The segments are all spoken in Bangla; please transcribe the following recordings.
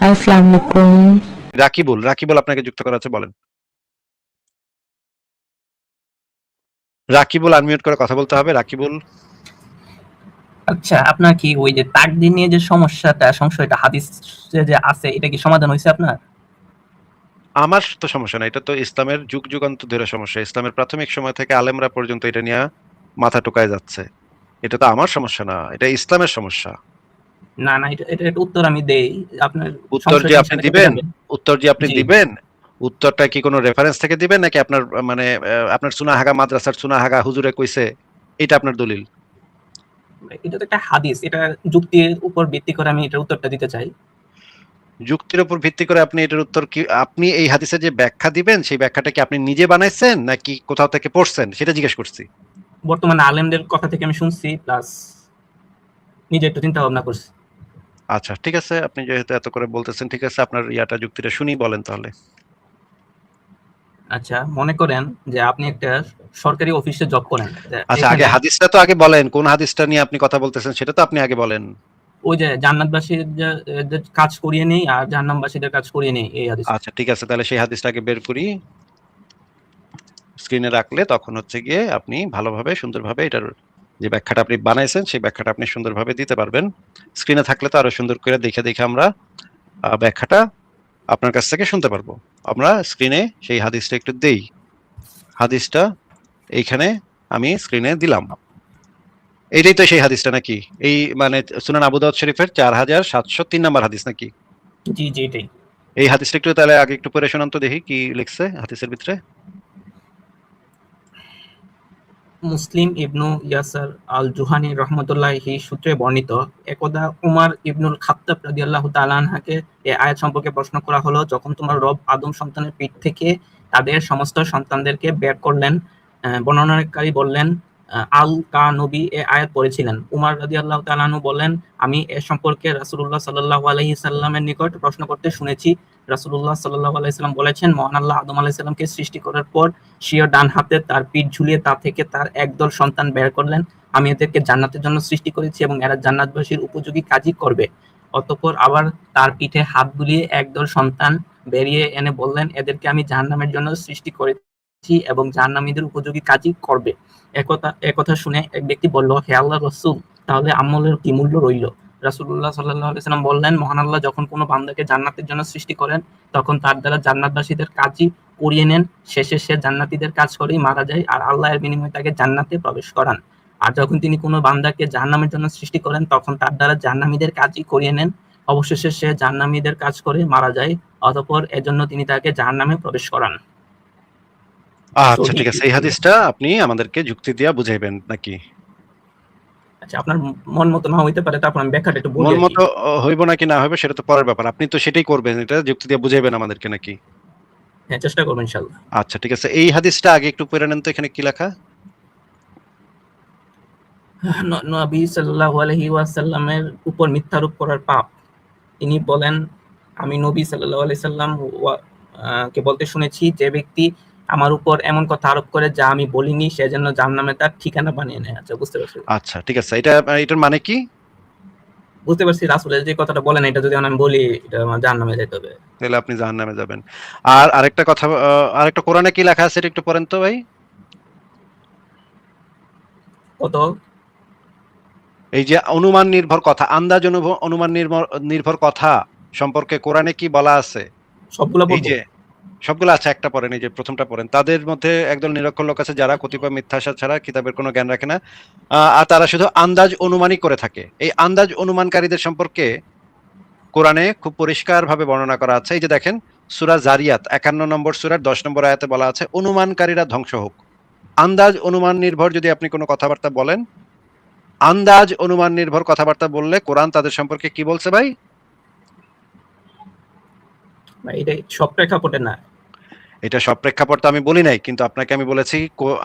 আসসালামু আলাইকুম। রাকিবুল আপনাকে যুক্ত করা আছে, বলেন। রাকিবুল আনমিউট করে কথা বলতে হবে। রাকিবুল। আচ্ছা, আপনার কি ওই যে তাকদীর নিয়ে যে সংশয়টা হাদিসে যে আছে, এটা কি সমাধান হইছে আপনার? আমার তো সমস্যা না, এটা তো ইসলামের যুগ যুগান্ত ধরে সমস্যা। ইসলামের প্রাথমিক সময় থেকে আলেমরা পর্যন্ত এটা নিয়ে মাথা টোকায় যাচ্ছে। এটা তো আমার সমস্যা না, এটা ইসলামের সমস্যা। না, না, এটা উত্তর আমি দেই। আপনার উত্তর যে সংশয়টা আপনি ইনশাআল্লাহ কেটে দিবেন, যাবে। উত্তর যে আপনি জি। দিবেন, উত্তরটা কি কোনো রেফারেন্স থেকে দিবেন, নাকি আপনার মানে আপনার চুনাহাগা মাদ্রাসার চুনাহাগা হুজুরে কইছে এটা আপনার দলিল? এটা তো একটা হাদিস। এটা যুক্তির উপর ভিত্তি করে আমি এটার উত্তরটা দিতে চাই। যুক্তির উপর ভিত্তি করে আপনি এটার উত্তর কি, আপনি এই হাদিসের যে ব্যাখ্যা দিবেন সেই ব্যাখ্যাটা কি আপনি নিজে বানাইছেন নাকি কোথাও থেকে পড়ছেন সেটা জিজ্ঞেস করছি। বর্তমানে আলেমদের কথা থেকে আমি শুনছি, প্লাস নিজে একটু চিন্তা ভাবনা করছি। আচ্ছা ঠিক আছে, আপনি যেহেতু এত করে বলতেছেন, ঠিক আছে, আপনার যুক্তিটা শুনি, বলেন তাহলে। আচ্ছা, মনে করেন যে আপনি একটা সরকারি অফিসে জব করেন। আচ্ছা, আগে এখানে হাদিসটা তো আগে বলেন, কোন হাদিসটা নিয়ে আপনি কথা বলতেছেন সেটা তো আপনি আগে বলেন। ওই যে জান্নাতবাসীর যে কাজ করিয়ে নেই আর জাহান্নামবাসীদের কাজ করিয়ে নেই, এই হাদিসটা। আচ্ছা ঠিক আছে, তাহলে সেই হাদিসটা আগে বের করি, স্ক্রিনে রাখলে তখন হচ্ছে গিয়ে আপনি ভালোভাবে সুন্দরভাবে এটার যে ব্যাখ্যাটা আপনি বানাইছেন সেই ব্যাখ্যাটা আপনি সুন্দরভাবে দিতে পারবেন। স্ক্রিনে থাকলে তো আরো সুন্দর করে দেখে দেখে আমরা ব্যাখ্যাটা আপনার কাছ থেকে শুনতে পারবো। আমরা স্ক্রিনে সেই হাদিসটা একটু দেই। হাদিসটা এইখানে আমি স্ক্রিনে দিলাম। এইটাই তো সেই হাদিসটা নাকি? এই মানে সুনান আবু দাউদ শরীফের 4703 নম্বর হাদিস নাকি? জি, জি, এটাই। এই হাদিসটা একটু তাহলে আগে একটু পড়ে শোনান তো, দেখি কি লিখছে হাদিসের ভিতরে। মুসলিম ইবনু ইয়াসার আল জুহানি রহমতুল্লাহি সূত্রে বর্ণিত, একদা উমার ইবনুল খাত্তাব রাদিয়াল্লাহু তাআলা আনহাকে এই আয়াত সম্পর্কে প্রশ্ন করা হলো, যখন তোমার রব আদম সন্তানের পেট থেকে তাদের সমস্ত সন্তানদেরকে বের করলেন। বর্ণনাকারী বললেন, আল কা নবী এ আয়াত পড়েছিলেন। উমার রাদিয়াল্লাহু তাআলা আনহু বললেন, আমি এ সম্পর্কে রাসূলুল্লাহ সাল্লাল্লাহু আলাইহি সাল্লামের নিকট প্রশ্ন করতে শুনেছি। রাসূলুল্লাহ সাল্লাল্লাহু আলাইহি সাল্লাম বলেছেন, মহান আল্লাহ আদম আলাইহিস সালামকে সৃষ্টি করার পর স্বীয় ডান হাতে তার পিঠ ঝুলিয়ে তা থেকে তার একদল সন্তান বের করলেন। আমি এদেরকে জান্নাতের জন্য সৃষ্টি করেছি এবং এরা জান্নাতবাসীর উপযোগী কাজই করবে। অতঃপর আবার তার পিঠে হাত বুলিয়ে একদল সন্তান বেরিয়ে এনে বললেন, এদেরকে আমি জাহান্নামের জন্য সৃষ্টি করেছি এবং জাহান্নামীদের উপযোগী কাজই করবে। একথা শুনে এক ব্যক্তি বলল, হে আল্লাহর রাসূল, তাহলে আমলের কি মূল্য রইল? রাসূলুল্লাহ সাল্লাল্লাহু আলাইহি সাল্লাম বললেন, মহান আল্লাহ যখন কোনো বান্দাকে জান্নাতের জন্য সৃষ্টি করেন তখন তার দ্বারা জান্নাতবাসীদের কাজই করিয়ে নেন। শেষে সে জান্নাতীদের কাজ করেই মারা যায় আর আল্লাহ এর বিনিময়ে তাকে জান্নাতে প্রবেশ করান। আর যখন তিনি কোনো বান্দাকে জাহান্নামের জন্য সৃষ্টি করেন তখন তার দ্বারা জাহান্নামীদের কাজই করিয়ে নেন। অবশেষে সে জাহান্নামীদের কাজ করে মারা যায়। অতঃপর এজন্য তিনি তাকে জাহান্নামে প্রবেশ করান। আচ্ছা সহি ঠিক আছে, এই বুখারী। হাদিসটা আপনি আমাদেরকে যুক্তি দিয়া বুঝাইবেন নাকি? আচ্ছা, আপনার মন মতো না হইতে পারে, তারপর আমি ব্যাখ্যাটা একটু বলি মন আরকি। মতো হইব নাকি না হইব সেটা তো পরের ব্যাপার, আপনি তো সেটাই করবেন, এটা যুক্তি দিয়ে বুঝাইবেন আমাদেরকে নাকি? হ্যাঁ, চেষ্টা করব ইনশাআল্লাহ। আচ্ছা ঠিক আছে, এই হাদিসটা আগে একটু পড়ে নেন তো, এখানে কি লেখা? নবী সাল্লাল্লাহু আলাইহি ওয়াসাল্লামের উপর মিথ্যারোপ করার পাপ। তিনি বলেন, আমি নবী সাল্লাল্লাহু আলাইহি সাল্লাম কে বলতে শুনেছি, যে ব্যক্তি আমার উপর এমন কথা আরোপ করে যা আমি বলিনি সে যেন জাহান্নামে তার ঠিকানা বানিয়ে নেয়। আচ্ছা, বুঝতে পারছি। আচ্ছা ঠিক আছে, এটার মানে কি? বুঝতে পারছি রাসূলের যে কথাটা বলেন এটা যদি আমি বলি এটা আমার জাহান্নামে যাইতে হবে। তাহলে আপনি জাহান্নামে যাবেন। আর আরেকটা কথা, আরেকটা কোরআনে কি লেখা আছে এটা একটু পড়েন তো ভাই। কত? এই যে অনুমান নির্ভর কথা, অনুমান নির্ভর নির্ভর কথা সম্পর্কে কোরআনে কি বলা আছে? সবগুলা এই পড়বো? যে সবগুলো আছে, একটা পড়েন, এই যে প্রথমটা পড়েন। তাদের মধ্যে একদল নিরক্ষর লোক আছে যারা কতিপয় মিথ্যাচার ছাড়া কিতাবের কোনো জ্ঞান রাখে না, আর তারা শুধু আন্দাজ অনুমানই করে থাকে। এই আন্দাজ অনুমানকারীদের সম্পর্কে কোরআনে খুব পরিষ্কার ভাবে বর্ণনা করা আছে। এই যে দেখেন, সূরা জারিয়াত 51 নম্বর সূরার 10 নম্বর আয়াতে বলা আছে, অনুমানকারীরা ধ্বংস হোক। আন্দাজ অনুমান নির্ভর যদি আপনি কোনো কথাবার্তা বলেন, আন্দাজ অনুমান নির্ভর কথাবার্তা বললে কোরআন তাদের সম্পর্কে কি বলছে ভাই? এটা সব প্রেক্ষাপটে না। এটা সব প্রেক্ষাপট তো আমি বলি নাই, কিন্তু আপনাকে আমি বলেছি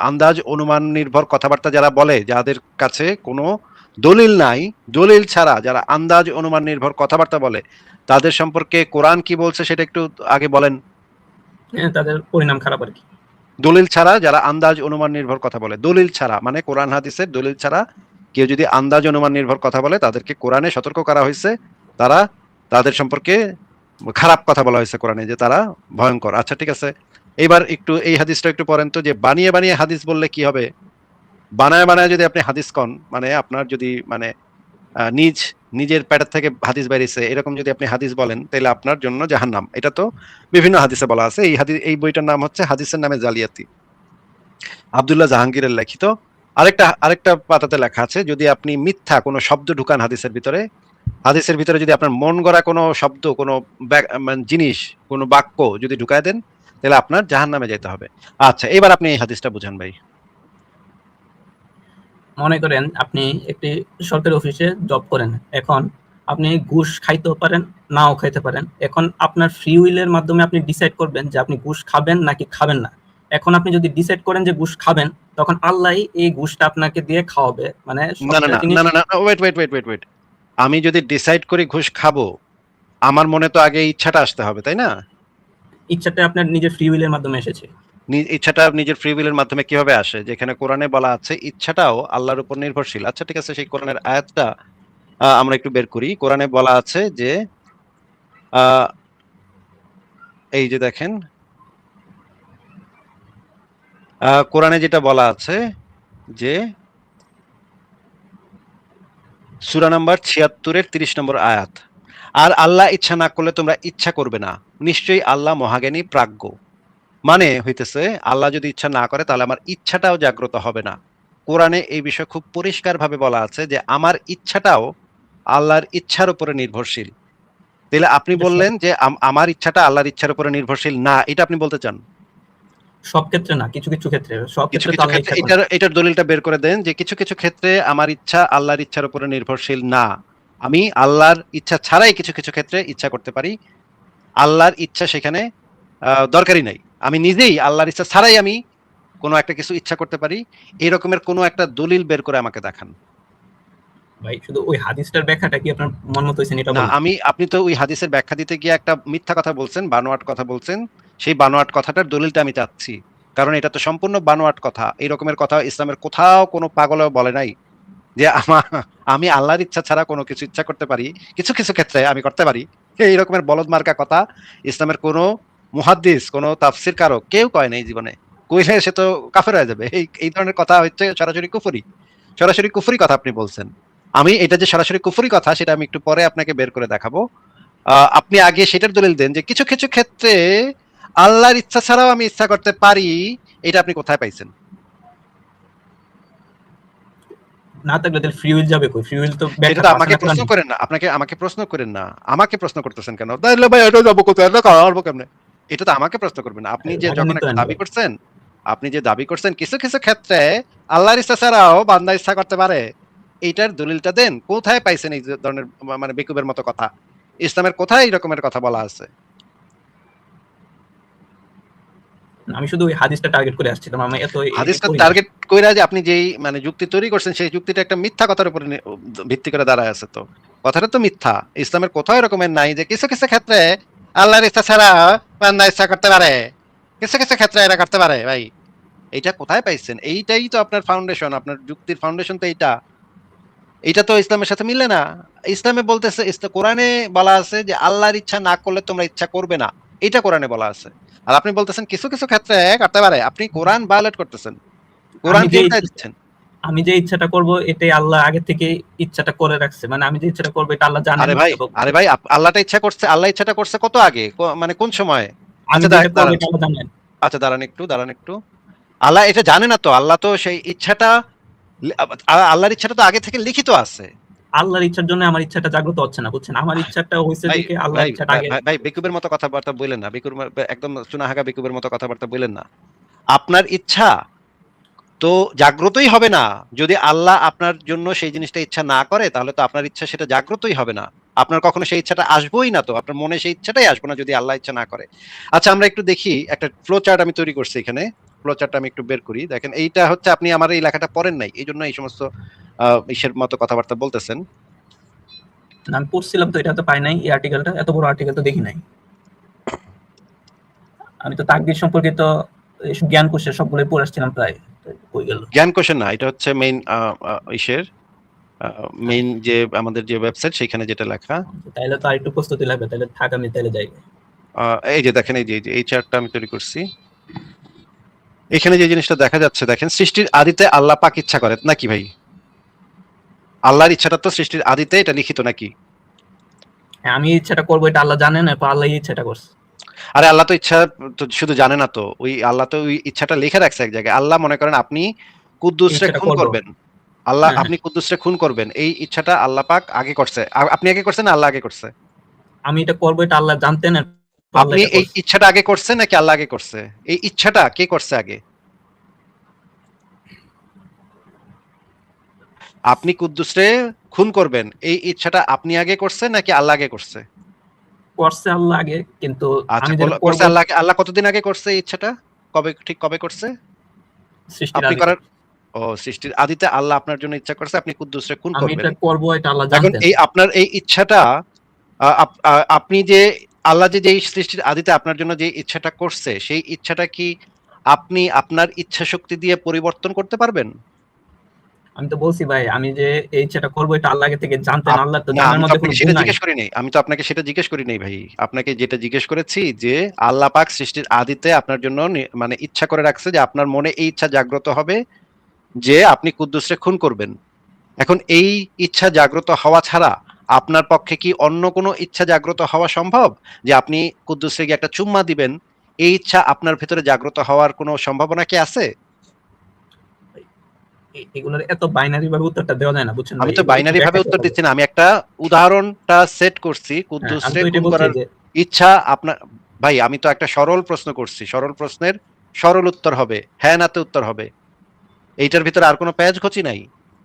আন্দাজ অনুমান নির্ভর কথাবার্তা যারা বলে, যাদের কাছে কোনো দলিল নাই, দলিল ছাড়া যারা আন্দাজ অনুমান নির্ভর কথাবার্তা বলে, তাদের সম্পর্কে কোরআন কি বলছে সেটা একটু আগে বলেন। হ্যাঁ, তাদের পরিণাম খারাপ আরকি। দলিল ছাড়া যারা আন্দাজ অনুমান নির্ভর কথা বলে, দলিল ছাড়া মানে কোরআন হাদিসের দলিল ছাড়া কেউ যদি আন্দাজ অনুমান নির্ভর কথা বলে, তাদেরকে কোরআনে সতর্ক করা হয়েছে, তারা তাদের সম্পর্কে খারাপ কথা বলা হয়েছে কোরআনে যে তারা ভয়ঙ্কর। আচ্ছা ঠিক আছে, এবার একটু এই হাদিসটা একটু পড়েন তো, যে বানিয়ে বানিয়ে হাদিস বললে কি হবে? বানায় বানায় যদি আপনি হাদিস কন, মানে আপনার যদি মানে নিজের পেটের থেকে হাদিস বেরিয়েছে এরকম যদি আপনি হাদিস বলেন, তাহলে আপনার জন্য জাহান্নাম। এটা তো বিভিন্ন হাদিসে বলা আছে। এই বইটার নাম হচ্ছে হাদিসের নামে জালিয়াতি, আব্দুল্লাহ জাহাঙ্গীরের লিখিত। আরেকটা পাতাতে লেখা আছে, যদি আপনি মিথ্যা কোনো শব্দ ঢুকান হাদিসের ভিতরে যদি আপনার মন গড়া কোনো শব্দ, কোনো মানে জিনিস, কোনো বাক্য যদি ঢুকায় দেন, তাহলে আপনার জাহান্নামে যেতে হবে। আচ্ছা, এবার আপনি এই হাদিসটা বুঝান ভাই। মনে করেন আপনি একটি সরকারি অফিসে জব করেন, এখন আপনি ঘুষ খাইতেও পারেন, নাও খাইতে পারেন। এখন আপনার ফ্রি উইলের মাধ্যমে আপনি ডিসাইড করবেন যে আপনি ঘুষ খাবেন নাকি খাবেন না। এখন আপনি যদি ডিসাইড করেন যে ঘুষ খাবেন, তখন আল্লাহই এই ঘুষটা আপনাকে দিয়ে খাওয়াবে। মানে না না সবটা না জিনিস না না না, ওয়েট, আমি যদি ডিসাইড করি ঘুষ খাবো, আমার মনে তো আগে ইচ্ছাটা আসতে হবে, তাই না? ইচ্ছাটা আপনার নিজের ফ্রি উইলের মাধ্যমে এসেছে। ইচ্ছাটা নিজের ফ্রি উইলের মাধ্যমে কিভাবে আসে? যেখানে কোরআনে বলা আছে ইচ্ছাটাও আল্লাহর উপর নির্ভরশীল। আচ্ছা ঠিক আছে, সেই কোরআনের আয়াতটা আমরা একটু বের করি। কোরআনে বলা আছে যে আহ, এই যে দেখেন, কোরআনে যেটা বলা আছে যে সূরা নাম্বার ৭৬-এর ৩০ নম্বর আয়াত, আর আল্লাহ ইচ্ছা না করলে তোমরা ইচ্ছা করবে না, নিশ্চয়ই আল্লাহ মহাজ্ঞানী প্রাজ্ঞ। মানে হইতেছে, আল্লাহ যদি ইচ্ছা না করে তাহলে আমার ইচ্ছাটাও জাগ্রত হবে না। কোরআনে এই বিষয় খুব পরিষ্কার ভাবে বলা আছে যে আমার ইচ্ছাটাও আল্লাহর ইচ্ছার উপরে নির্ভরশীল। তাহলে আপনি এটা সব বললেন যে আমার ইচ্ছাটা আল্লাহর ইচ্ছার উপরে নির্ভরশীল না, এটা আপনি বলতে চান? সব ক্ষেত্রে না, কিছু কিছু ক্ষেত্রে। সব কিছু ক্ষেত্রে তো কিছু আল্লাহ ক্ষেত্রে ইচ্ছা করেন। এটার দলিলটা বের করে দেন, যে কিছু কিছু ক্ষেত্রে আমার ইচ্ছা আল্লাহর ইচ্ছার উপরে নির্ভরশীল না, আমি আল্লাহর ইচ্ছা ছাড়াই কিছু কিছু ক্ষেত্রে ইচ্ছা করতে পারি। আল্লাহর ইচ্ছা সেখানে দরকারই নাই, আমি নিজেই আল্লাহর ইচ্ছা ছাড়াই আমি কোনো একটা কিছু ইচ্ছা করতে পারি। এরকমের কোনো একটা দলিল বের করে আমাকে দেখান। ভাই শুধু ওই হাদিসটার ব্যাখ্যাটা কি আপনার মন মতো হয়েছে এটা না, বলেন। আপনি তো ওই হাদিসের ব্যাখ্যা দিতে গিয়ে একটা মিথ্যা কথা বলছেন, বানোয়াট কথা বলছেন। সেই বানোয়াট কথাটার দলিলটা আমি চাচ্ছি, কারণ এটা তো সম্পূর্ণ বানোয়াট কথা। এই রকমের কথা ইসলামের কোথাও কোনো পাগলেও বলে নাই যে আমি আল্লাহর ইচ্ছা ছাড়া কোনো কিছু ইচ্ছা করতে পারি, কিছু কিছু ক্ষেত্রে আমি করতে পারি। এই রকমের বলদ মার্কা কথা ইসলামের কোনো মুহাদ্দিস, কোনো তাফসির কারক কেউ কয় নাই জীবনে। কইলে সে তো কাফের হয়ে যাবে। এই ধরনের কথা হচ্ছে সরাসরি কুফরি, সরাসরি কুফরি কথা আপনি বলছেন। আমি এটা যে সরাসরি কুফরি কথা সেটা আমি একটু পরে আপনাকে বের করে দেখাবো। আপনি আগে সেটার দলিল দেন যে কিছু কিছু ক্ষেত্রে আল্লাহর ইচ্ছা ছাড়াও আমি ইচ্ছা করতে পারি। এটা আপনি কোথায় পাইছেন? না থাকলে তাহলে ফ্রি উইল যাবে কই? ফ্রি উইল তো সেটা তো ব্যাখ্যাটা আছে আমাকে না প্রশ্ন কোরআনে। করেন না, আমাকে প্রশ্ন করেন না। আমাকে প্রশ্ন করতেছেন কেন? তাহলে ভাই এটা যাবো কোথায়, এটা কারবো কেমনে? এটা তো আমাকে প্রশ্ন করবেন না। আপনি যে যখন রাগান্বিত একটা হন দাবি ভাই। করছেন, কিছু কিছু ক্ষেত্রে আল্লাহর ইচ্ছা ছাড়াও বান্দা ইচ্ছা করতে পারে, এইটার দলিলটা দেন। কোথায় পাইছেন এই ধরনের মানে বেকুবের মতো কথা? ইসলামের কোথায় এই রকমের কথা বলা আছে? আমি শুধু ওই হাদিসটা টার্গেট করে আসছিলাম। আমি এত হাদিসটা পড়ি না। টার্গেট কইরা যে আপনি যেই মানে যুক্তি তৈরি করছেন, সেই যুক্তিটা একটা মিথ্যা কথার উপর ভিত্তি করে দাঁড়ায় আছে। তো কথাটা তো মিথ্যা। ইসলামের কোথাও এরকমের নাই যে কিছু কিছু ক্ষেত্রে আল্লাহর ইচ্ছা ছাড়া বান্দা ইচ্ছা করতে পারে, কিছু কিছু ক্ষেত্রে এরা করতে পারে। ভাই এইটা কোথায় পাইছেন? এইটাই তো আপনার ফাউন্ডেশন, আপনার যুক্তির ফাউন্ডেশন তো এইটা। এইটা তো ইসলামের সাথে মিলে না। ইসলামে বলতেছে, কোরআনে বলা আছে যে আল্লাহর ইচ্ছা না করলে তোমরা ইচ্ছা করবে না, এটা কোরআনে বলা আছে। আর আপনি বলতেছেন কিছু কিছু ক্ষেত্রে করতে পারে। আপনি কোরআন ভায়োলেট করতেছেন, আমি কোরআনকে যে উল্টায় দিচ্ছেন। আমি যে ইচ্ছাটা করব এটাই আল্লাহ আগে থেকে ইচ্ছাটা করে রাখছে। মানে আমি যে ইচ্ছাটা করব এটা আল্লাহ জানেন। আরে ভাই, এবং আল্লাহটা ইচ্ছা করছে, আল্লাহ ইচ্ছাটা করছে কত আগে, মানে কোন সময়? আমি আচ্ছা যেটা করব দাঁড়ান, এটা আল্লাহ জানেন। আচ্ছা দাঁড়ান একটু। আল্লাহ এটা জানে না তো? আল্লাহ তো সেই ইচ্ছাটা, আল্লাহর ইচ্ছাটা তো আগে থেকে লিখিত আছে। আল্লাহর ইচ্ছার জন্য আমার ইচ্ছাটা জাগ্রত হচ্ছে না, বুঝছেন? আমার ইচ্ছাটা হইছে ভাই দিকে আল্লাহর ভাই ইচ্ছাটা ভাই আগে। ভাই ভাই, বেকুবের মতো কথাবার্তা বললেন না। একদম চুনাহাগা বেকুবের মতো কথাবার্তা বললেন না। আপনার ইচ্ছা তো জাগ্রতই হবে না যদি আল্লাহ আপনার জন্য সেই জিনিসটা ইচ্ছা না করে, তাহলে তো আপনার ইচ্ছা সেটা জাগ্রতই হবে না। আপনার কখনো সেই ইচ্ছাটা আসবেই না, তো আপনার মনে সেই ইচ্ছাটাই আসবে না যদি আল্লাহ ইচ্ছা না করে। আচ্ছা আমরা একটু দেখি, একটা ফ্লো চার্ট আমি তৈরি করছি এখানে। ফ্লো চার্টটা আমি একটু বের করি। দেখেন এইটা হচ্ছে, আপনি আমার এই লেখাটা পড়েন নাই, এই জন্য এই সমস্ত ইসের মতো কথাবার্তা বলতেছেন। না, আমি পড়ছিলাম তো, এটা তো পাই নাই। এই আর্টিকেলটা, এত বড় আর্টিকেল তো দেখি নাই। আমি তো তাকদীর সম্পর্কিত এইসব জ্ঞান কোষের সবগুলোই পড়ে আসছিলাম প্রায়। তো কই গেল? জ্ঞান কোষের না, এটা হচ্ছে মেইন ইসের মেইন যে আমাদের যে ওয়েবসাইট সেখানে যেটা লেখা। তাইলে তো আরেকটু প্রস্তুতি লাগবে, তাহলে থাক আমি তাইলে যাই। এই যে দেখেন, এই যে এই চার্টটা আমি তৈরি করছি, এখানে যে জিনিসটা দেখা যাচ্ছে দেখেন, সৃষ্টির আদিতে আল্লাহ পাক ইচ্ছা করেন নাকি ভাই? আল্লাহর ইচ্ছাটা তো সৃষ্টির আদিতে এটা লিখিত নাকি? হ্যাঁ, আমি ইচ্ছাটা করবো এটা আল্লাহ জানেন, এরপর আল্লাহ ইচ্ছাটা করছে। আরে আল্লাহ তো ইচ্ছা তো শুধু জানে না তো, ওই আল্লাহ তো ওই ইচ্ছাটা লিখে রাখছে এক জায়গায়। আল্লাহ মনে করেন আপনি এই কুদ্দুসরে ইচ্ছাটা খুন করবো। করবেন, আল্লাহ হ্যাঁ, হ্যাঁ, আপনি কুদ্দুসরে খুন করবেন, এই ইচ্ছাটা আল্লাহ পাক আগে করছে। আপনি আগে করছেন না আল্লাহ আগে করছে? আমি এটা করবো এটা আল্লাহ জানতেন, এরপর আল্লাহ আপনি এটা এই করছে। ইচ্ছাটা আগে করছেন নাকি আল্লাহ আগে করছে? এই ইচ্ছাটা কে করছে আগে? আপনি কুদ্দুসরে খুন করবেন, এই ইচ্ছাটা আপনি আগে করছেন নাকি আল্লাহ আগে করছে? করছে আল্লাহ আগে, কিন্তু আচ্ছা, আমি যেটা করছে করবো আল্লাহ। আল্লাহ কতদিন আগে করছে এই ইচ্ছাটা? কবে, ঠিক কবে করছে? সৃষ্টির আপনি আদিতে। করার, ও সৃষ্টির আদিতে আল্লাহ আপনার জন্য ইচ্ছা করছে আপনি কুদ্দুসরে খুন আমি করবেন। এটা করবো এটা আল্লাহ এখন জানতেন। এই আপনার এই ইচ্ছাটা আপনি যে আল্লাহ যে এই সৃষ্টির আদিতে আপনার জন্য যে ইচ্ছাটা করছে সেই ইচ্ছাটা কি আপনি আপনার ইচ্ছা শক্তি দিয়ে পরিবর্তন করতে পারবেন? আমি তো বলছি ভাই, আমি যে এই ইচ্ছাটা করবো এটা আল্লাহ আগে থেকে জানতেন, আল্লাহ তো না, জানার আমি তো মধ্যে কোনো আপনাকে ভুল সেটা নাই। জিজ্ঞেস করি নাই, আমি তো আপনাকে সেটা জিজ্ঞেস করি নাই ভাই। আপনাকে যেটা জিজ্ঞেস করেছি যে আল্লাহ পাক সৃষ্টির আদিতে আপনার জন্য মানে ইচ্ছা করে রাখছে যে আপনার মনে এই ইচ্ছা জাগ্রত হবে যে আপনি কুদ্দুসরে খুন করবেন। এখন এই ইচ্ছা জাগ্রত হওয়া ছাড়া আপনার পক্ষে কি অন্য কোনো ইচ্ছা জাগ্রত হওয়া সম্ভব? যে আপনি কুদ্দুসে গিয়ে একটা চুম্মা দিবেন, এই ইচ্ছা আপনার ভেতরে জাগ্রত হওয়ার কোনো সম্ভাবনা কি আছে? এগুলোর এত বাইনারি ভাবে উত্তরটা দেওয়া যায় না, বুঝছেন আমি ভাই, তো এগুলো একটু বাইনারি ভাবে ব্যাখ্যা উত্তর হবে। দিচ্ছি না, আমি একটা উদাহরণটা সেট করছি। হ্যাঁ, আমি কুদ্দুসরে তো খুন এটাই বলছি করার যে ইচ্ছা আপনার, ভাই আমি তো একটা সরল প্রশ্ন করছি, সরল প্রশ্নের সরল উত্তর হবে, হ্যাঁ নাতে উত্তর হবে। এইটার ভিতরে আর কোনো প্যাঁচ-গোছি নাই।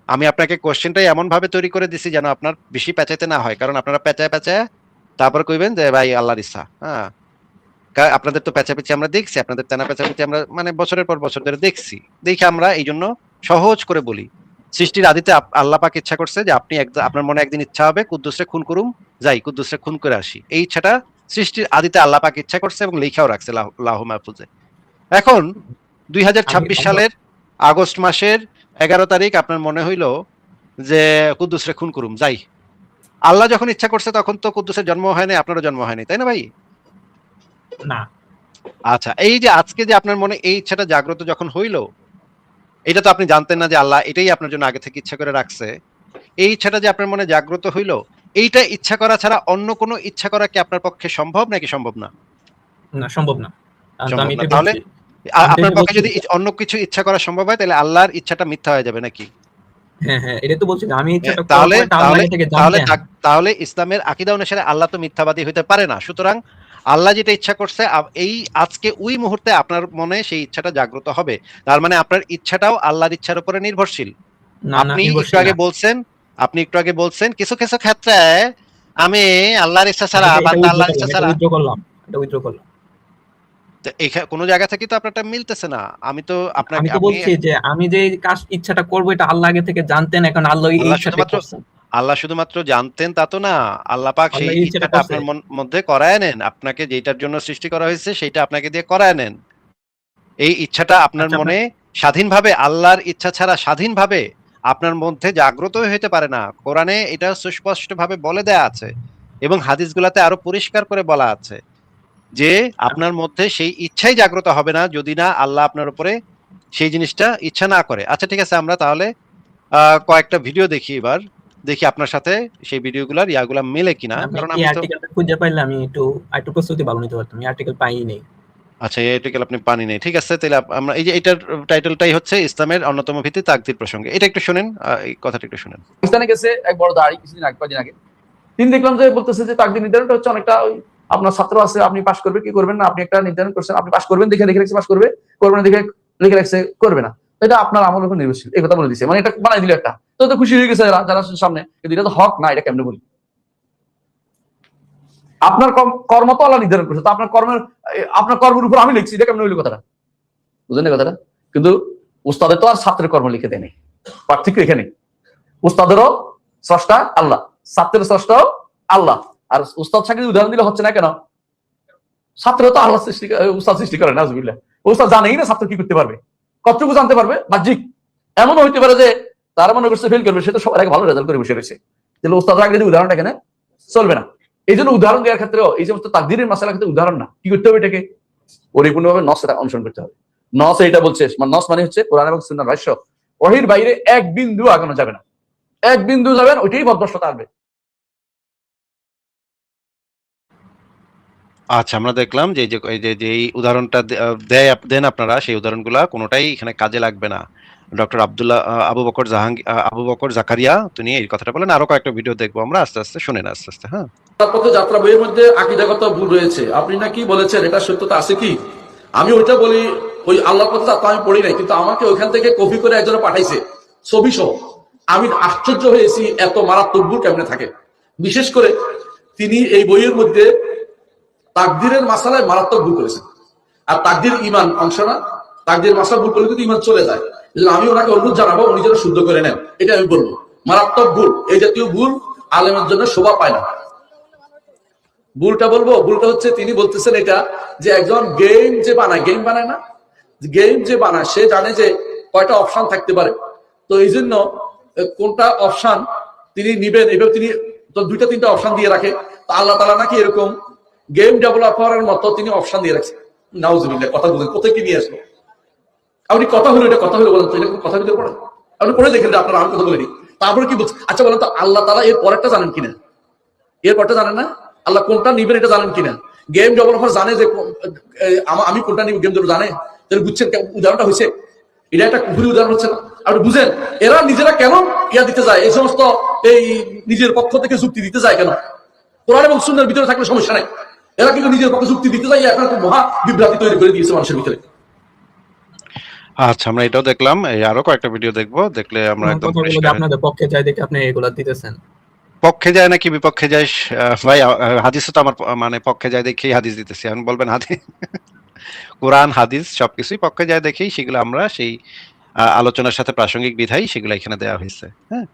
আমি আপনাকে কোশ্চেনটাই এমন ভাবে তৈরি করে দিছি যেন আপনার বেশি পেঁচাইতে না হয়, কারণ আপনারা পেঁচায় পেঁচায় তারপর কইবেন যে ভাই আল্লাহর ইচ্ছা। হ্যাঁ, আপনাদের তো পেঁচাপেচি আমরা দেখছি, আপনাদের তেনা পেঁচাপেচি আমরা মানে বছরের পর বছর ধরে দেখছি, দেখে আমরা এই জন্য সহজ করে বলি, সৃষ্টির আদিতে আল্লাহ পাক ইচ্ছা করছে যে আপনি আপনার মনে একদিন ইচ্ছা হবে কুদ্দুসরে খুন করুম, যাই কুদ্দুসরে খুন করে আসি। এই ইচ্ছাটা সৃষ্টির আদিতে আল্লাহ পাক ইচ্ছা করছে এবং লেখাও রাখছে লাহ মাহফুজে। এখন আমি 2026 সালের আগস্ট মাসের 11 তারিখ আপনার মনে হইল যে কুদ্দুসরে খুন করুম, যাই। আল্লাহ যখন ইচ্ছা করছে তখন তো কুদ্দুসের জন্ম হয় নাই, আপনারও জন্ম হয়নি, তাই না ভাই? না, আচ্ছা, এই যে আজকে যে আপনার মনে এই ইচ্ছাটা জাগ্রত যখন হইল, এটা তো আপনি জানতেন না যে আল্লাহ এটাই আপনার জন্য আগে থেকে ইচ্ছা করে রাখছে। এই ইচ্ছাটা যে আপনার মনে জাগ্রত হইল, এইটা ইচ্ছা করা ছাড়া অন্য কোনো ইচ্ছা করা কি আপনার পক্ষে সম্ভব নাকি সম্ভব না? না সম্ভব না। তো সম্ভব আমি না, এটাই তাহলে বলছি, আমি তো আপনার এটাই পক্ষে বলছি যদি অন্য কিছু ইচ্ছা করা সম্ভব হয় তাহলে আল্লাহর ইচ্ছাটা মিথ্যা হয়ে যাবে নাকি? হ্যাঁ, হ্যাঁ, এটাই তো বলছি যে আমি ইচ্ছাটা করবো তাহলে এটা আল্লাহ তাহলে আগে থেকে তাহলে জানতেন। তাহলে ইসলামের আকীদা অনুসারে আল্লাহ তো মিথ্যাবাদী হইতে পারে না। সুতরাং আল্লাহ যেটা ইচ্ছা করছে এই আজকে ওই মুহূর্তে আপনার মনে সেই ইচ্ছাটা জাগ্রত হবে। তার মানে আপনার ইচ্ছাটাও আল্লাহর ইচ্ছার উপরে নির্ভরশীল। না, না, আপনি একটু নির্ভরশীল আগে না। বলছেন, কিছু কিছু ক্ষেত্রে আমি আল্লাহর ইচ্ছা হ্যাঁ, ছাড়া, এটা বান্দা উইথড্র আল্লাহর করলাম, ইচ্ছা এটা ছাড়া। উইথড্র করলাম, এটা উইথড্র করলাম। তো কোনো জায়গা থেকে তো আপনারটা মিলতেছে না। আমি তো আমি আপনাকে তো আপনি বলছি যে আমি যে কাজ ইচ্ছাটা করবো এটা আল্লাহ আগে থেকে জানতেন, এখন আল্লাহ এই আল্লাহ ইচ্ছাটাই শুধুমাত্র করছেন। আল্লাহ শুধুমাত্র জানতেন তা তো না। আল্লাহ পাক আল্লাহ সেই এই ইচ্ছাটা ইচ্ছাটা করছে। আপনার মধ্যে করায় নেন। আপনাকে যেটার জন্য সৃষ্টি করা হয়েছে সেটা আপনাকে দিয়ে করায় নেন। এই ইচ্ছাটা আপনার আচ্ছা, মনে স্বাধীনভাবে, আল্লাহর ইচ্ছা ছাড়া স্বাধীনভাবে আপনার মধ্যে জাগ্রতই হতে পারে না। কোরআনে এটা সুস্পষ্টভাবে বলে দেয়া আছে এবং হাদিসগুলাতে আরো পরিষ্কার করে বলা আছে যে আপনার মধ্যে সেই ইচ্ছাই জাগ্রত হবে না যদি না আল্লাহ আপনার উপরে সেই জিনিসটা ইচ্ছা না করে। আচ্ছা ঠিক আছে, আমরা তাহলে কয়েকটা ভিডিও দেখি এবার, দেখি আপনার সাথে সেই ভিডিওগুলার ইয়াগুলা মেলে কিনা, আমি কারণ এই আমি তো আর্টিকেলটা খুঁজে পাইলে আমি একটু প্রস্তুতি ভালো নিতে পারতাম, এই আর্টিকেল পাইই নেই। আচ্ছা এই আর্টিকেল আপনি পানি নেই, ঠিক আছে তাহলে আমরা এই যে এটার টাইটেলটাই হচ্ছে ইসলামের অন্যতম ভিত্তি তাকদীর প্রসঙ্গে। এটা একটু শুনেন, এই কথাটা একটু শুনেন। পাকিস্তানে গেছে এক বড় দাঁড়ি কিছুদিন আগে, কয়েকদিন আগে তিনি দেখলাম যে বলতেছে যে তাকদীর নির্ধারণটা হচ্ছে অনেকটা ওই আপনার ছাত্র আছে, আপনি পাস করবে কি করবেন না, আপনি একটা নির্ধারণ করছেন, আপনি পাস করবেন দেখে লিখে রাখছে, পাস করবে, করবে না দেখে লিখে রাখছে করবে না, এটা আপনার আমলের উপর নির্ভরশীল, এই কথা বলে দিছে। মানে এটা বানাই দিল একটা, তো খুশি হয়ে গেছে যারা সামনে, কিন্তু এটা তো হক না, এটা কেমনে বলি? আপনার কর্ম তো আল্লাহ নির্ধারণ করছে, তো আপনার কর্মের উপর আমি লিখছি, এটা কেমনে হইল কথাটা? বুঝলেন না কথাটা? কিন্তু উস্তাদের তো আর ছাত্রের কর্ম লিখে দেয়নি, পার্থক্য এখানে। উস্তাদেরও স্রষ্টা আল্লাহ, ছাত্রের স্রষ্টাও আল্লাহ। আর উস্তাদ সাকিব উদাহরণ দিলে হচ্ছে না কেন? ছাত্র তো আল্লাহ সৃষ্টি, উস্তাদ সৃষ্টি করে না, উস্তাদ জানেই না ছাত্র কি করতে পারবে, কতটুকু জানতে পারবে বাহ্যিক। এমনও হইতে পারে যে তারা মনে করছে ফেল করবে, সে তো সবার আগে ভালো রেজাল্ট করে বসে রয়েছে, তাহলে ওস্তাদ আগে যদি উদাহরণটা এখানে চলবে না। এই জন্য উদাহরণ দেওয়ার ক্ষেত্রেও এই সমস্ত তাকদীরের মাসালার ক্ষেত্রে উদাহরণ না, কি করতে হবে, এটাকে পরিপূর্ণভাবে নস অনুসরণ করতে হবে। নস এটা বলছে, নস মানে হচ্ছে কোরআন এবং সুন্নাহর ভাষ্য, ওহীর বাইরে এক বিন্দু আগানো যাবে না, এক বিন্দু যাবেন ওইটাই পথভ্রষ্টতা আসবে। আচ্ছা, আমরা দেখলাম যে এই উদাহরণটা দেন আপনারা, সেই উদাহরণগুলা কোনোটাই এখানে কাজে লাগবে না। ডক্টর আবু বকর জাকারিয়া তিনি এই কথাটা বলেন। আরো কয়েকটা ভিডিও দেখবো আমরা, আস্তে আস্তে শুনেন আস্তে আস্তে। হ্যাঁ, পথে যাত্রা বইয়ের মধ্যে আকীদাগত ভুল রয়েছে, আপনি নাকি বলেছেন, এটা সত্যতা আছে কি? আমি ওইটা বলি, ওই আল্লাহর কথা তো আমি পড়ি নাই, কিন্তু আমাকে ওইখান থেকে কপি করে একজনে পাঠাইছে ছবি সহ। আমি আশ্চর্য হয়েছি এত মারাত্মক ভুল কেমনে থাকে। বিশেষ করে তিনি এই বইয়ের মধ্যে তাকদীরের মাসালায় মারাত্মক ভুল করেছেন। আর তাকদীর ঈমান অংশ না, তাকদীর মাসালা ভুল করলে কিন্তু ঈমান চলে যায়। আমি ওনাকে অনুরোধ জানাবো উনি যেন শুদ্ধ করে নেন, এটা আমি বলবো। মারাত্মক ভুল, এই জাতীয় ভুল আলেমের জন্য শোভা পায় না। ভুলটা বলবো, ভুলটা হচ্ছে তিনি বলতেছেন এটা যে একজন গেম যে বানায়, গেম বানায় না, গেম যে বানায় সে জানে যে কয়টা অপশন থাকতে পারে, তো এই জন্য কোনটা অপশন তিনি নিবেন এভাবে তিনি তো দুইটা তিনটা অপশন দিয়ে রাখে। তো আল্লাহ তাআলা নাকি এরকম গেম ডেভেলপারের মতো তিনি অপশন দিয়ে রাখছেন। নাউজুবিল্লাহ, কথা বলেন কোথায় কি নিয়ে আসলো আপনি? কথা হলো এটা, কথা হলো বলেন তো, এটা কথা ভিতরে পড়ে আপনি পড়ে দেখেন যে আপনার আমি কথা বলিনি। তারপরে কি বলছে? আচ্ছা বলেন তো আল্লাহ তাআলা এর পরেরটা জানেন কিনা? এর পরটা জানেন না? আল্লাহ কোনটা নিবেন এটা জানেন কিনা? গেম ডেভেলপার জানে যে আমি কোনটা নিব, গেম ডেভেলপার জানে? তাহলে বুঝছেন উদাহরণটা হয়েছে, এটা একটা কুফরি উদাহরণ হচ্ছে না? আপনি বুঝেন এরা নিজেরা কেন ইয়া দিতে যায়, এই সমস্ত এই নিজের পক্ষ থেকে যুক্তি দিতে যায় কেন? কোরআন এবং সুন্নাহর ভিতরে থাকলে সমস্যা নাই, এরা কিন্তু নিজের পক্ষে যুক্তি দিতে যায়, এখন একটা মহা বিভ্রান্তি তৈরি করে দিয়েছে মানুষের ভিতরে। আচ্ছা, আমরা এটাও দেখলাম। এই আরো কয়েকটা ভিডিও দেখবো, দেখলে আমরা একদম পরিষ্কার। আপনাদের পক্ষে যায় দেখে আপনি এগুলা দিতেছেন। পক্ষে যায় নাকি বিপক্ষে যায় ভাই? হাদিসও তো আমার মানে পক্ষে যায় দেখেই হাদিস দিতেছি। আমি বলবেন হাদিস কোরআন হাদিস সবকিছুই পক্ষে যায় দেখেই সেগুলো আমরা সেই আলোচনার সাথে প্রাসঙ্গিক বিধায় সেগুলো এখানে দেওয়া হয়েছে। হ্যাঁ,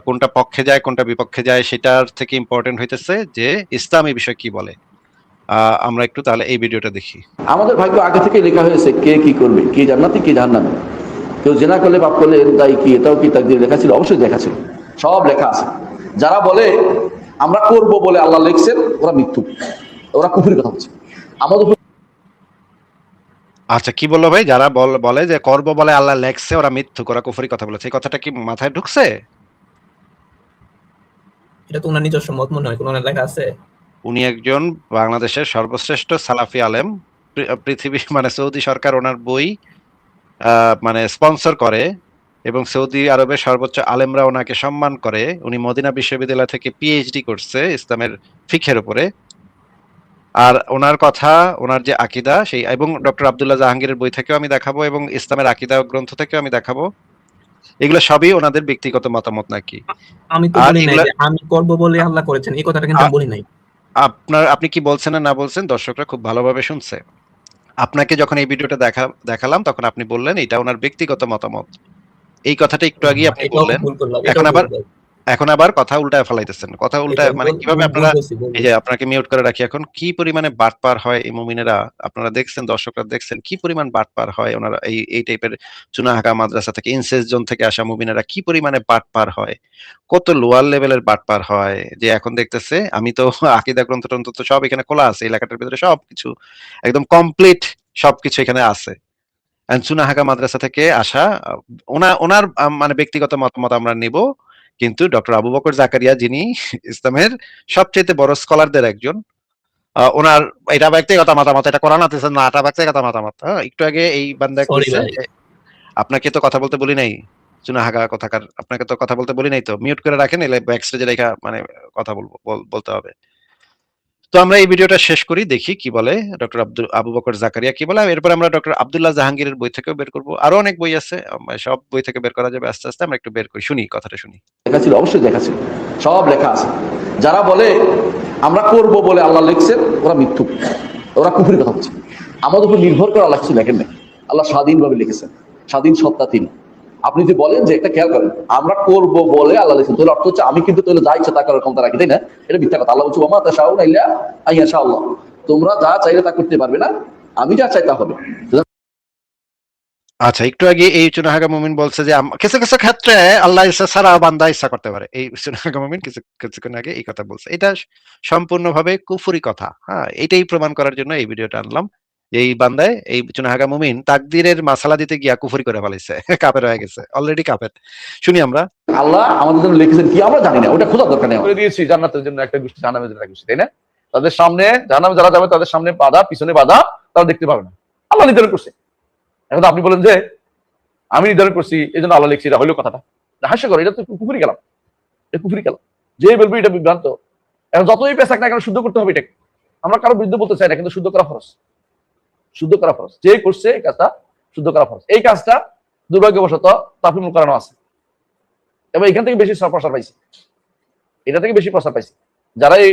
কোনটা পক্ষে যায় কোনটা বিপক্ষে যায় সেটার থেকে ইম্পর্টেন্ট হইতেছে যে ইসলাম এই বিষয়ে কি বলে। আমরা একটু তাহলে এই ভিডিওটা দেখি। আমাদের ভাগ্য আগে থেকে লেখা হয়েছে কে কি করবে, কে জান্নাতি কে জাহান্নামী, কেউ জেনা করলে পাপ করলে এর দায়ী কি, এটাও কি তাকদীরে লেখা ছিল? অবশ্যই লেখা ছিল, সব লেখা আছে। যারা বলে আমরা করব বলে আল্লাহ লিখছেন, ওরা মিথ্যুক, ওরা কুফরি কথা বলছে আমাদের। আচ্ছা, কি বললো ভাই? যারা বলে যে করব বলে আল্লাহ লেখছে, ওরা মিথ্যুক, ওরা কুফরি কথা বলেছে, এই কথাটা কি মাথায় ঢুকছে? এটা তো ওনার নিজস্ব মত মনে হয়, কোন লেখা আছে? উনি একজন বাংলাদেশের সর্বশ্রেষ্ঠ সালাফি আলেম। পৃথিবী মানে সৌদি সরকার ওনার বই মানে স্পন্সর করে এবং সৌদি আরবের সর্বোচ্চ আলেমরা ওনাকে সম্মান করে। উনি মদিনা বিশ্ববিদ্যালয় থেকে পিএইচডি করছে ইসলামের ফিকহের উপরে। আর ওনার কথা, ওনার যে আকীদা সেই, এবং ডক্টর আব্দুল্লাহ জাহাঙ্গীরের বই থেকেও আমি দেখাবো এবং ইসলামের আকীদা গ্রন্থ থেকেও আমি দেখাবো, এগুলো সবই ওনাদের ব্যক্তিগত মতামত নাকি। আমি তো বলি নাই যে আমি করব বলে আল্লাহ করেছেন, এই কথাটা কিন্তু আমি বলি নাই। আপনি কি বলছেন না বলছেন দর্শকরা খুব ভালোভাবে শুনছে। আপনাকে যখন এই ভিডিওটা দেখালাম তখন আপনি বললেন এটা ওনার ব্যক্তিগত মতামত। এই কথাটা একটু আগে আপনি বললেন। এখন আবার কথা উল্টায় ফেলাইতেছেন। কথা উল্টায় মানে কিভাবে? আপনারা এই যে আপনাকে মিউট করে রাখি এখন, কি পরিমাণে বাটপার হয় এই মুমিনেরা, আপনারা দেখছেন, দর্শকরা দেখছেন কি পরিমাণ বাটপার হয় ওনারা। এই টাইপের চুনাহাকা মাদ্রাসা থেকে, ইনসেস জোন থেকে আসা মুমিনেরা কি পরিমাণে বাটপার হয়, কত লোয়ার লেভেলের বাটপার হয়। যে এখন দেখতেছে, আমি তো আকীদা গ্রন্থ টন্ত্র তো সব এখানে খোলা আছে, এই লেখাটার ভিতরে সবকিছু একদম কমপ্লিট, সবকিছু এখানে আছে। চুনাহাকা মাদ্রাসা থেকে আসা ওনার মানে ব্যক্তিগত মতামত আমরা নিব, কিন্তু ডক্টর আবু বকর জাকারিয়া যিনি ইসলামের সবচেয়ে বড় স্কলারদের একজন, ওনার এটা ব্যক্তিগত মতামত, এটা কোরআন হাদিস না, এটা ব্যক্তিগত মতামত। একটু আগে এই বান্দা কইছে, আপনাকে তো কথা বলতে বলি নাই চুনাহাকা কথাকার, আপনাকে তো কথা বলতে বলি নাই, তো মিউট করে রাখেন, এলে ব্যাক স্টেজে রেখা মানে কথা বলতে হবে। তো আমরা এই ভিডিওটা শেষ করি, দেখি কি বলে ডক্টর আবু বকর জাকারিয়া কি বলে। এরপর আমরা ডক্টর আব্দুল্লাহ জাহাঙ্গীরের বই থেকেও বের করব, আরো অনেক বই আছে, সব বই থেকে বের করা যাবে আস্তে আস্তে। আমরা একটু বের করি, শুনি কথাটা শুনি। লেখা ছিল, অবশ্যই লেখা ছিল, সব লেখা আছে। যারা বলে আমরা করব বলে আল্লাহ লিখছেন, ওরা মিথ্যুক, ওরা কুফরি কথা বলছে। আমাদের উপর নির্ভর করে আল্লাহ কিছু লেখেন নাই, আল্লাহ স্বাধীনভাবে লিখেছেন, স্বাধীন সত্তা তিনি। আপনি যদি বলেন যে একটা খেয়াল করেন আমরা করব বলে আল্লাহ লিখছেন, তাহলে অর্থ হচ্ছে আমি কিন্তু তাহলে যা ইচ্ছা তা করার ক্ষমতা রাখি, তাই না? এটা মিথ্যা কথা। আল্লাহ বলছে ওমা তাশাউনা ইল্লা আইয়াশা আল্লাহ, তোমরা যা চাইলে তা করতে পারবে না, আমি যা চাই তা হবে। আচ্ছা, একটু আগে এই চুনাহাগা মুমিন বলছে যে কিছু কিছু ক্ষেত্রে আল্লাহ ইচ্ছা ছাড়া বান্দা ইচ্ছা করতে পারে। এই চুনাহাগা মুমিন কিছুক্ষণ আগে এই কথা বলছে। এটা সম্পূর্ণভাবে কুফরি কথা। হ্যাঁ, এটাই প্রমাণ করার জন্য এই ভিডিওটা আনলাম। এই বান্দায় এই চুনাহাগা মুমিন তাকদীরের মাসালা দিতে গিয়া কুফরি করে ফেলেছে, কাফের হয়ে গেছে, অলরেডি কাফের। শুনি আমরা। আল্লাহ আমাদের জন্য লিখেছেন কি আমরা জানি না, ওটা খোঁজার দরকার নেই। করে দিয়েছি জান্নাতের জন্য একটা গোষ্ঠী, জাহান্নামের জন্য একটা গোষ্ঠী, তাই না? তাদের সামনে জাহান্নামে যারা যাবে তাদের সামনে বাধা, পিছনে বাধা, তারা দেখতে পাবে না। আল্লাহ নির্ধারণ করছে। এখন আপনি বলেন যে আমি নির্ধারণ করছি এই জন্য আল্লাহ লিখছি, এটা হইলো কথাটা হাস্যকর, এটা তো পুকুরি গেলাম, এটা পুকুরি গেলাম। যে বলবো এটা বিভ্রান্ত। এখন যতই পেশাক না কেন শুদ্ধ করতে হবে এটাকে। আমরা কারো বিরুদ্ধে বলতে চাই না, কিন্তু শুদ্ধ করা ফরজ। শুদ্ধ করা ফরজ, যে করছে এই কাজটা শুদ্ধ করা ফরজ। এই কাজটা দুর্ভাগ্যবশত তাফিমুল করানো আছে এবং এখান থেকে বেশি প্রসার পাইছি, এটা থেকে বেশি প্রসার পাইছি। যারা এই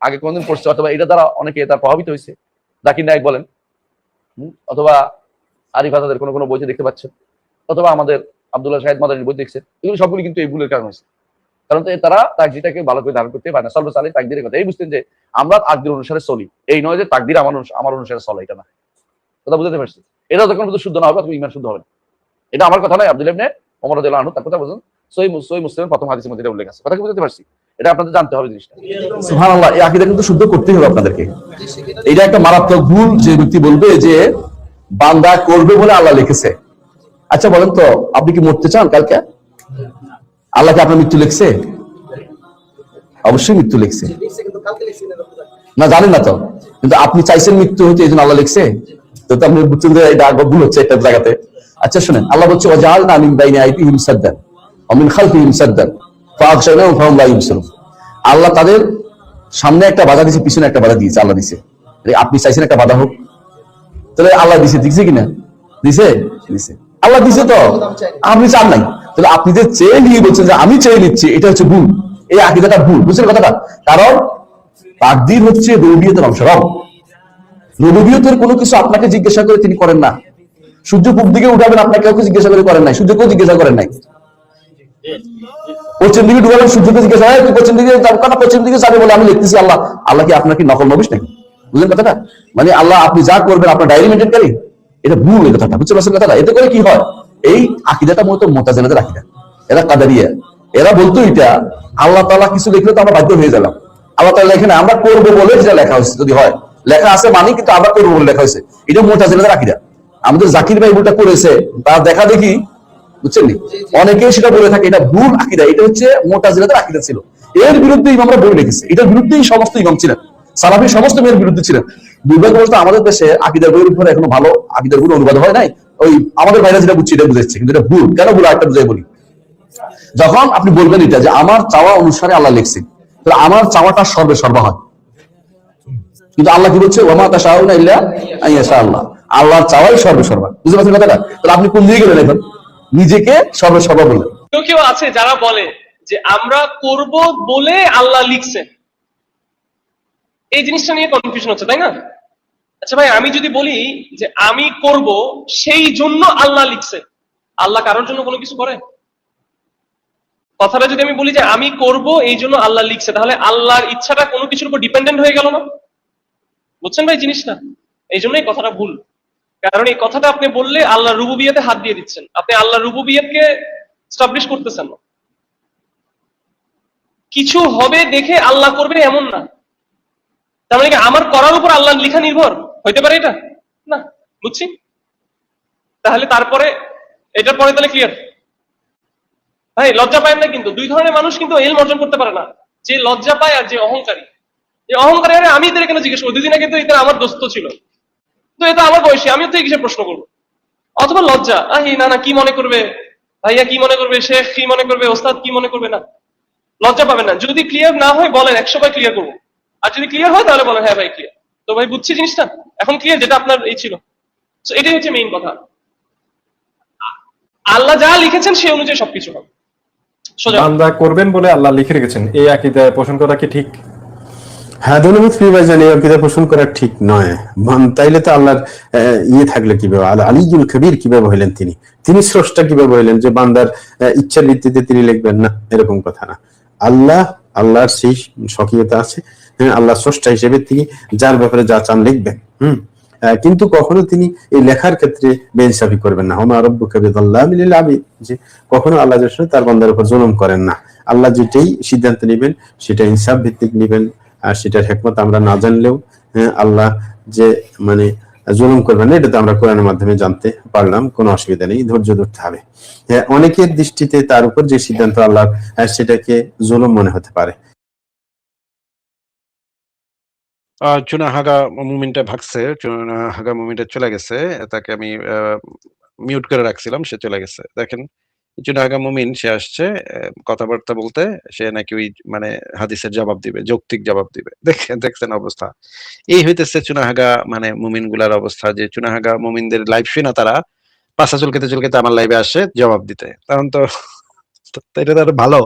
আগে কোনদিন পড়ছে অথবা এটা দ্বারা অনেকে তার প্রভাবিত হয়েছে, জাকির নায়েক বলেন, অথবা আরিফ আজাদের কোনো কোনো বইতে দেখতে পাচ্ছেন, অথবা আমাদের আব্দুল্লাহ শাহিদ মাদানির বই দেখছেন, এগুলো সবগুলি কিন্তু এই ভুলের কারণ হয়েছে। কারণ তারা তাকদিরটাকে ভালো করে ধারণ করতে পারে না। সর্বসালে আলী তাকদিরের কথা এই বুঝতেন যে আমরা তাকদির অনুসারে চলি, এই নয় যে তাকদির আমার অনুসারে চলে, এটা না। কথা বুঝতে পারছি? এটা যখন শুদ্ধ না হবে তুমি ইমান শুদ্ধ হবে না। এটা আমার কথা নয়, আব্দুল্লাহ ইবনে ওমর রাদিয়াল্লাহু আনহু তার কথা বলছেন, সহিহ মুসলিমের প্রথম হাদিসের মধ্যে এটা উল্লেখ আছে। কথা কি বুঝতে পারছি? এটা আপনাদের জানতে হবে জিনিসটা। সুবহানাল্লাহ, এই আকীদা কিন্তু শুদ্ধ করতেই হবে আপনাদেরকে। এটা একটা মারাত্মক ভুল যে ব্যক্তি বলবে যে বান্দা করবে বলে আল্লাহ লিখেছে। আচ্ছা বলেন তো, আপনি কি মরতে চান কালকে? আল্লাহ কি আপনার মৃত্যু লিখছে? অবশ্যই মৃত্যু লিখছে না, জানেন না তো, কিন্তু আপনি চাইছেন মৃত্যু হতে, এই জন্য আল্লাহ লিখছে। তো আপনি বুঝছেন যে এটা ভুল হচ্ছে একটা জায়গাতে। আচ্ছা শুনেন, আল্লাহ বলছে ওয়াজআলনা মিন বাইনি আইদিহিম সাদ্দান ওয়া মিন খালফিহিম সাদ্দান ফাআগশায়নাহুম ফাহুম লা ইবসিরুন। আল্লাহ তাদের সামনে একটা বাধা দিয়েছে, পিছনে একটা বাধা দিয়েছে। আল্লাহ দিয়েছে, আপনি চাইছেন একটা বাধা হোক, তাহলে আল্লাহ দিছে, দিছে কিনা? দিছে, দিছে। আল্লাহ দিছে তো, আপনি চান নাই। তাহলে আপনি যে চেয়ে নিয়ে বলছেন যে আমি চেয়ে নিচ্ছি, এটা হচ্ছে ভুল। এই আকীদাটা ভুল, বুঝছেন কথাটা? কারণ তাকদীর হচ্ছে রুবুবিয়তের অংশ। রুবুবিয়তের কোনো কিছু আপনাকে জিজ্ঞাসা করে তিনি করেন না। সূর্য পূব দিকে উঠাবেন, আপনাকে কাউকে জিজ্ঞাসা করে করেন নাই, সূর্যকেও জিজ্ঞাসা করেন নাই। পশ্চিম দিকে ডুবাবেন, সূর্যকে জিজ্ঞাসা হয় পশ্চিম দিকে যাবো, কারণ পশ্চিম দিকে যাবে বলে আমি লিখতেছি। আল্লাহ আল্লাহ কি আপনার কি নকল নবিশ নাকি? বুঝলেন কথাটা? মানে আল্লাহ আপনি যা করবেন আপনার ডায়েরি মেনটেন করি, এটা ভুল। এই কথাটা বুঝতে পারছেন কথাটা? এতে করে কি হয়, এই আকীদাটা মূলত মুতাজিলাদের আকীদা। এরা কাদারিয়া, এরা বলতো এটা আল্লাহ তাআলা কিছু লিখলে তো আমরা বাধ্য হয়ে গেলাম। আল্লাহ তাআলা লেখেন আমরা করবো বলে যেটা লেখা হয়েছে, যদি হয় লেখা আছে মানে কিন্তু আমরা করবো বলে লেখা হয়েছে, এটা মুতাজিলাদের আকীদা। আমাদের জাকির ভাই বইটা করেছে, তার দেখা দেখি, বুঝছেন নি, অনেকেই সেটা বলে থাকে এটা ভুল আকীদা। এটা হচ্ছে মুতাজিলাদের আকীদা ছিল। এর বিরুদ্ধে ইমামরা বই লিখেছে, এটার বিরুদ্ধেই সমস্ত ইমাম ছিলেন, সালাফি সমস্ত মেয়ের বিরুদ্ধে ছিলেন। দুর্ভাগ্যবশত আমাদের দেশে আকীদার বইয়ের উপরে এখনো ভালো আকীদার বই অনুবাদ হয় নাই। ওই আমাদের ভাইরা যেটা বুঝছে এটা বুঝাচ্ছে, কিন্তু এটা ভুল। কেন ভুল একটা বুঝাই বলি। যখন আপনি বলবেন এটা যে আমার চাওয়া অনুসারে আল্লাহ লিখছে, তাহলে আমার চাওয়াটা সর্বে সর্বা হয়। কিন্তু আল্লাহ কি বলছে, ওয়া মা তাশাউনা ইল্লা আইয়াশা আল্লাহ, আল্লাহর চাওয়াই সর্বে সর্বা। বুঝতে পারছেন কথাটা? তাহলে আপনি কোন দিকে গেলেন এখন? নিজেকে সর্বে সর্বা বললেন। কেউ কেউ আছে যারা বলে যে আমরা করব বলে আল্লাহ লিখছেন, এই জিনিসটা নিয়ে কনফিউশন হচ্ছে, তাই না? আচ্ছা ভাই, আমি যদি বলি যে আমি করব সেই জন্য আল্লাহ লিখছে, আল্লাহ কারোর জন্য কোনো কিছু করে? কথাটা যদি আমি বলি যে আমি করব এই জন্য আল্লাহ লিখছে, তাহলে আল্লাহর ইচ্ছাটা কোনো কিছুর উপর ডিপেন্ডেন্ট হয়ে গেল না? বুঝছেন ভাই জিনিসটা? এই জন্যই কথাটা ভুল। কারণ এই কথাটা আপনি বললে আল্লাহর রুবুবিয়তে হাত দিয়ে দিচ্ছেন, আপনি আল্লাহর রুবুবিয়তকে এস্টাবলিশ করতেছেন না। কিছু হবে দেখে আল্লাহ করবে এমন না, তার মানে কি আমার করার উপর আল্লাহ লিখা নির্ভর হইতে পারে? এটা না, বুঝছি। তাহলে তারপরে এটার পরে তাহলে ক্লিয়ার ভাই, লজ্জা পায় না কিন্তু দুই ধরনের মানুষ কিন্তু ইলম অর্জন করতে পারে না, যে লজ্জা পায় আর যে অহংকারী। যে অহংকারী, আরে আমি এদের কেন জিজ্ঞেস করবো, দুদিন আগে তো এটা আমার দোস্ত ছিল, তো এটা আমার বয়সী, আমিও তো এই কিসের প্রশ্ন করবো। অথবা লজ্জা, না না কি মনে করবে ভাইয়া, কি মনে করবে শেখ, কি মনে করবে ওস্তাদ, কি মনে করবে, না লজ্জা পাবেন না। যদি ক্লিয়ার না হয় বলেন, 100 বার ক্লিয়ার করবো। আর যদি ক্লিয়ার হয় তাহলে বলেন হ্যাঁ ভাই ক্লিয়ার, তো ভাই বুঝছি জিনিসটা এখন ক্লিয়ার, যেটা আপনার এই ছিল। তো এটাই হচ্ছে মেইন কথা, আল্লাহ যা লিখেছেন সেই অনুযায়ী সবকিছু হবে। বান্দা করবেন বলে আল্লাহ লিখে রেখেছেন, এই আকীদা পোষণ করা কি ঠিক? হ্যাঁ, ধন্যবাদ প্রিয় ভাইজান। এই আকীদা পোষণ করা ঠিক নয়। তাইলে তো আল্লাহর থাকলে কিভাবে, আল আলিয়ুল কবির কিভাবে হইলেন, তিনি স্রষ্টা কিভাবে হইলেন যে বান্দার ইচ্ছার ভিত্তিতে তিনি লিখবেন না? এরকম কথা না। আল্লাহর সেই স্বকীয়তা আছে, আল্লাহ স্রষ্টা হিসেবে তিনি যার ব্যাপারে যা চান লিখবেন। কিন্তু কখনো তিনি এই লেখার ক্ষেত্রে বেইনসাফি করবেন না। ওমা রাব্বুকা বিযাল্লামিল লিল আবিদ, যে কখনো আল্লাহ তার বান্দার উপর জুলুম করেন না। আল্লাহ যেটাই সিদ্ধান্ত নেবেন সেটা ইনসাফ ভিত্তিক নেবেন, আর সেটার হিকমত আমরা না জানলেও আল্লাহ যে মানে জুলুম করবেন না, এটা তো আমরা কোরআনের মাধ্যমে জানতে পারলাম, কোনো অসুবিধা নেই, ধৈর্য ধরতে হবে। অনেকের দৃষ্টিতে তার উপর যে সিদ্ধান্ত আল্লাহ সেটাকে জুলুম মনে হতে পারে। চুনাহাগা মুমিনটা ভাগছে, চুনাহাগা মুমিনটা চলে গেছে, তাকে আমি মিউট করে রাখছিলাম, সে চলে গেছে। দেখেন চুনাহাগা মুমিন সে আসছে কথাবার্তা বলতে, সে নাকি ওই মানে হাদিসের জবাব দিবে, যৌক্তিক জবাব দিবে। দেখছেন অবস্থা, এই হইতেছে চুনাহাগা মানে মুমিন গুলার অবস্থা, যে চুনাহাগা মুমিনদের লাইভ শুই না, তারা পাশা চুলকেতে চুলকেতে আমার লাইভে আসে জবাব দিতে। তখন তো এটা তো ভালো